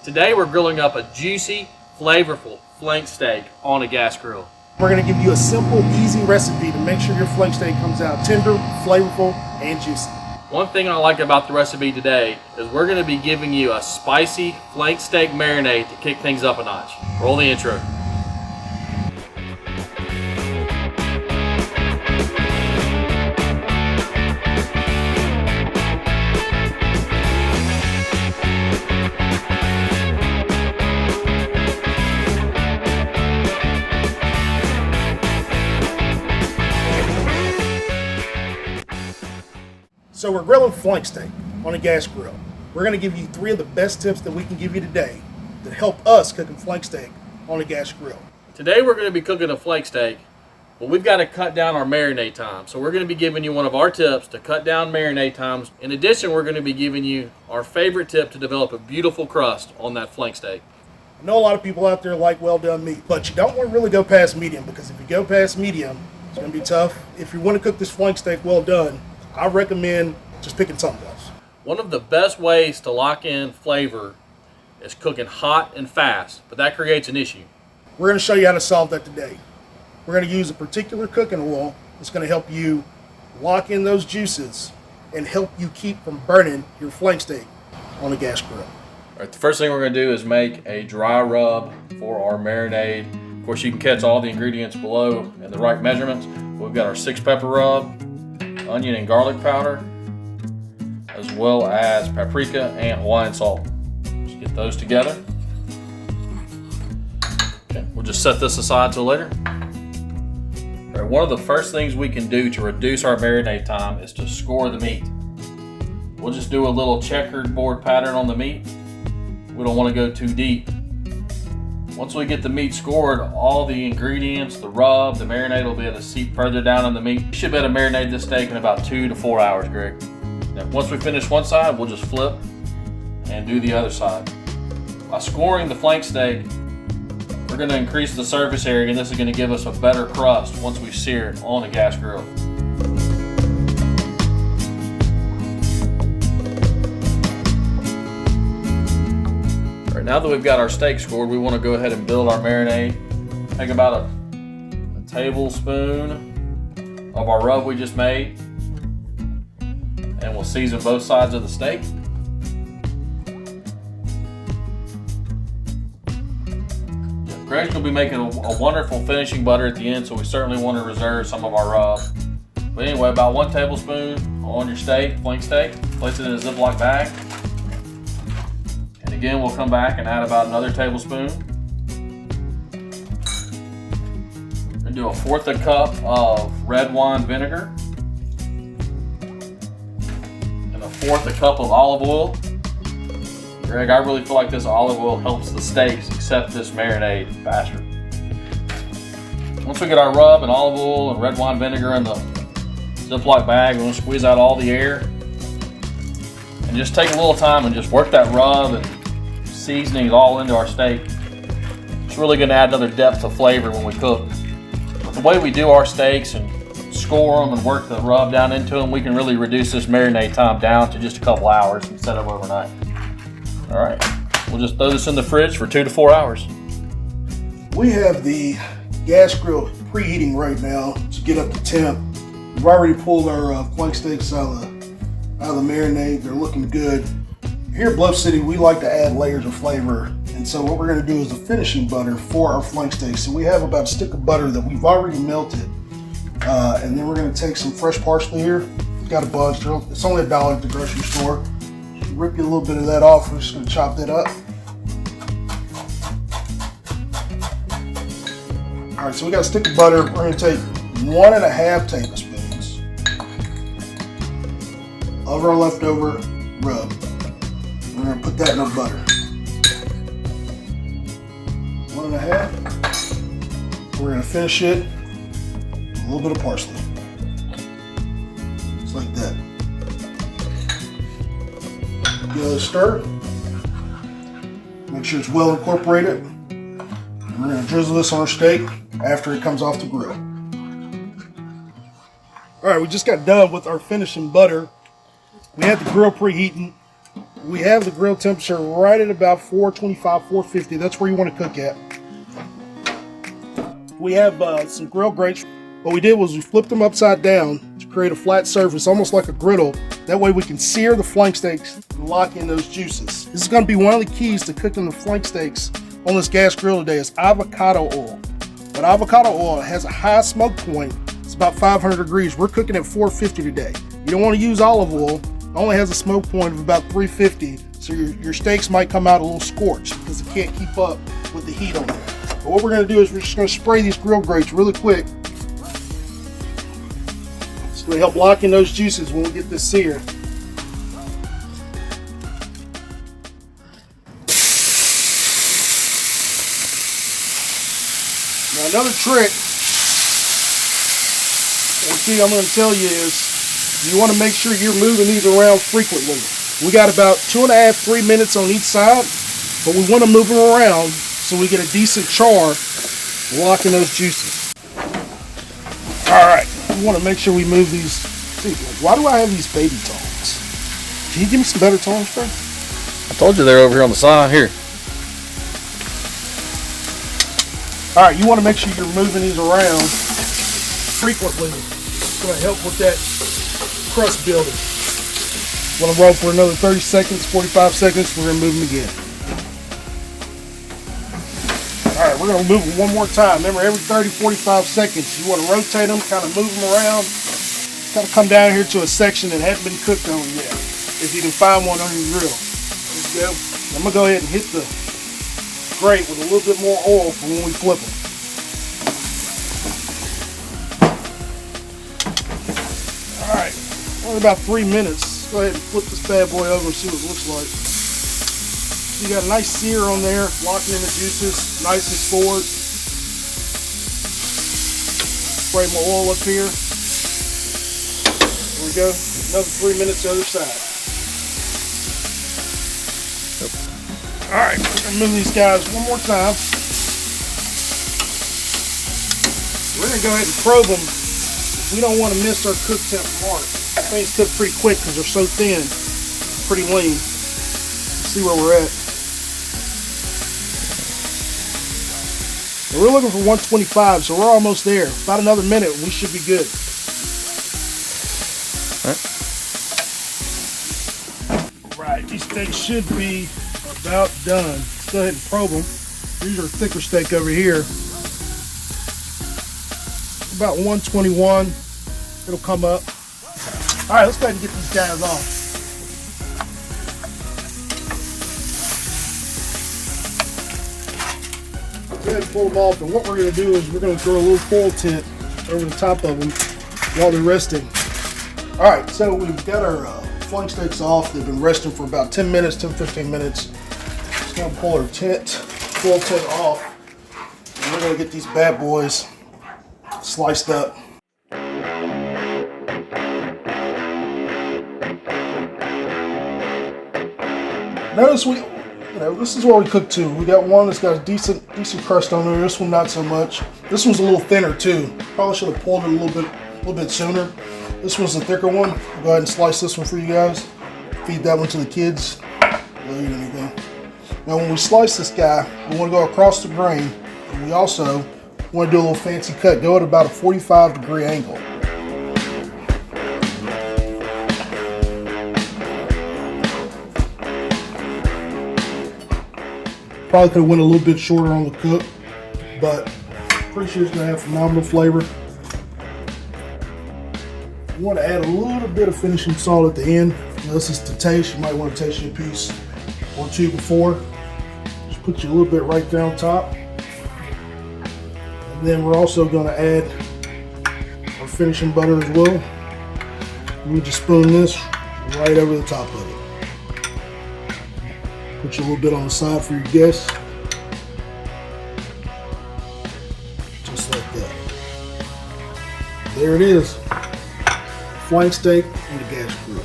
Today we're grilling up a juicy, flavorful flank steak on a gas grill. We're going to give you a simple, easy recipe to make sure your flank steak comes out tender, flavorful, and juicy. One thing I like about the recipe today is we're going to be giving you a spicy flank steak marinade to kick things up a notch. Roll the intro. So we're grilling flank steak on a gas grill. We're going to give you 3 of the best tips that we can give you today to help us cooking flank steak on a gas grill. Today we're going to be cooking a flank steak, but we've got to cut down our marinade time. So we're going to be giving you one of our tips to cut down marinade times. In addition, we're going to be giving you our favorite tip to develop a beautiful crust on that flank steak. I know a lot of people out there like well done meat, but you don't want to really go past medium, because if you go past medium, it's going to be tough. If you want to cook this flank steak well done, I recommend just picking something else. One of the best ways to lock in flavor is cooking hot and fast, but that creates an issue. We're going to show you how to solve that today. We're going to use a particular cooking oil that's going to help you lock in those juices and help you keep from burning your flank steak on a gas grill. All right, the first thing we're going to do is make a dry rub for our marinade. Of course, you can catch all the ingredients below in the right measurements. We've got our 6 pepper rub, onion and garlic powder, as well as paprika and Hawaiian salt. Just get those together. Okay, we'll just set this aside till later. All right, one of the first things we can do to reduce our marinade time is to score the meat. We'll just do a little checkered board pattern on the meat. We don't want to go too deep. Once we get the meat scored, all the ingredients, the rub, the marinade will be able to seep further down on the meat. You should be able to marinate this steak in about 2 to 4 hours, Greg. Now, once we finish one side, we'll just flip and do the other side. By scoring the flank steak, we're going to increase the surface area, and this is going to give us a better crust once we sear it on a gas grill. Now that we've got our steak scored, we want to go ahead and build our marinade. Take about a tablespoon of our rub we just made, and we'll season both sides of the steak. Greg's going to be making a wonderful finishing butter at the end, so we certainly want to reserve some of our rub. But anyway, about 1 tablespoon on your steak, flank steak. Place it in a Ziploc bag. Again, we'll come back and add about another tablespoon. And do 1/4 cup of red wine vinegar. And 1/4 cup of olive oil. Greg, I really feel like this olive oil helps the steaks accept this marinade faster. Once we get our rub and olive oil and red wine vinegar in the Ziploc bag, we're going to squeeze out all the air. And just take a little time and just work that rub and seasonings all into our steak. It's really going to add another depth of flavor when we cook. But the way we do our steaks and score them and work the rub down into them, we can really reduce this marinade time down to just a couple hours instead of overnight. All right, we'll just throw this in the fridge for 2 to 4 hours. We have the gas grill preheating right now to get up to temp. We've already pulled our flank steaks out of the marinade. They're looking good. Here at Bluff City, we like to add layers of flavor, and so what we're going to do is a finishing butter for our flank steak. So we have about a stick of butter that we've already melted, and then we're going to take some fresh parsley here. Got a bunch. It's only $1 at the grocery store. Rip you a little bit of that off. We're just going to chop that up. All right, so we got a stick of butter. We're going to take 1.5 tablespoons of our leftover rub. We're going to put that in our butter. 1.5. We're going to finish it with a little bit of parsley. Just like that. Give it a stir. Make sure it's well incorporated. And we're going to drizzle this on our steak after it comes off the grill. All right, we just got done with our finishing butter. We had the grill preheating. We have the grill temperature right at about 425, 450. That's where you want to cook at. We have some grill grates. What we did was we flipped them upside down to create a flat surface, almost like a griddle. That way we can sear the flank steaks and lock in those juices. This is going to be one of the keys to cooking the flank steaks on this gas grill today is avocado oil. But avocado oil has a high smoke point. It's about 500 degrees. We're cooking at 450 today. You don't want to use olive oil. It only has a smoke point of about 350. So your steaks might come out a little scorched because it can't keep up with the heat on it. But what we're going to do is we're just going to spray these grill grates really quick. It's going to help lock in those juices when we get this seared. Now another trick and the key I'm going to tell you is you want to make sure you're moving these around frequently. We got about 2.5–3 minutes on each side, but we want to move them around so we get a decent char locking those juices. Alright, we want to make sure we move these. See, why do I have these baby tongs? Can you give me some better tongs, bro? I told you they're over here on the side here. Alright, you want to make sure you're moving these around frequently. It's going to help with that crust building. Want to roll for another 30 seconds, 45 seconds, we're going to move them again. Alright, we're going to move them one more time. Remember, every 30–45 seconds, you want to rotate them, kind of move them around, kind of come down here to a section that hasn't been cooked on yet. If you can find one on your grill. There you go. I'm going to go ahead and hit the grate with a little bit more oil for when we flip them. Alright, only about 3 minutes. Go ahead and flip this bad boy over and see what it looks like. You got a nice sear on there, locking in the juices, nice and forward. Spray my oil up here. There we go. Another 3 minutes the other side. Alright, we're going to move these guys one more time. We're going to go ahead and probe them. We don't want to miss our cook temp mark. Things cook pretty quick because they're so thin, pretty lean. Let's see where we're at. And we're looking for 125, so we're almost there. About another minute, we should be good. Right, these steaks should be about done. Let's go ahead and probe them. These are thicker steak over here. About 121. It'll come up. All right, let's go ahead and get these guys off. Go ahead and pull them off, and what we're going to do is we're going to throw a little foil tent over the top of them while they're resting. All right, so we've got our flank steaks off. They've been resting for about 10 minutes, 10–15 minutes. Just going to pull our foil tent off, and we're going to get these bad boys sliced up. Notice this is what we cook to. We got one that's got a decent crust on there. This one not so much. This one's a little thinner too. Probably should have pulled it a little bit sooner. This one's the thicker one. I'll go ahead and slice this one for you guys. Feed that one to the kids. Don't eat anything. Now when we slice this guy, we want to go across the grain, and we also want to do a little fancy cut. Go at about a 45-degree angle. Probably could have went a little bit shorter on the cook, but pretty sure it's going to have phenomenal flavor. You want to add a little bit of finishing salt at the end. Now, this is to taste. You might want to taste your piece or two before. Just put you a little bit right there on top. And then we're also going to add our finishing butter as well. You just spoon this right over the top of it. Put you a little bit on the side for your guests. Just like that. There it is. Flank steak on the gas grill.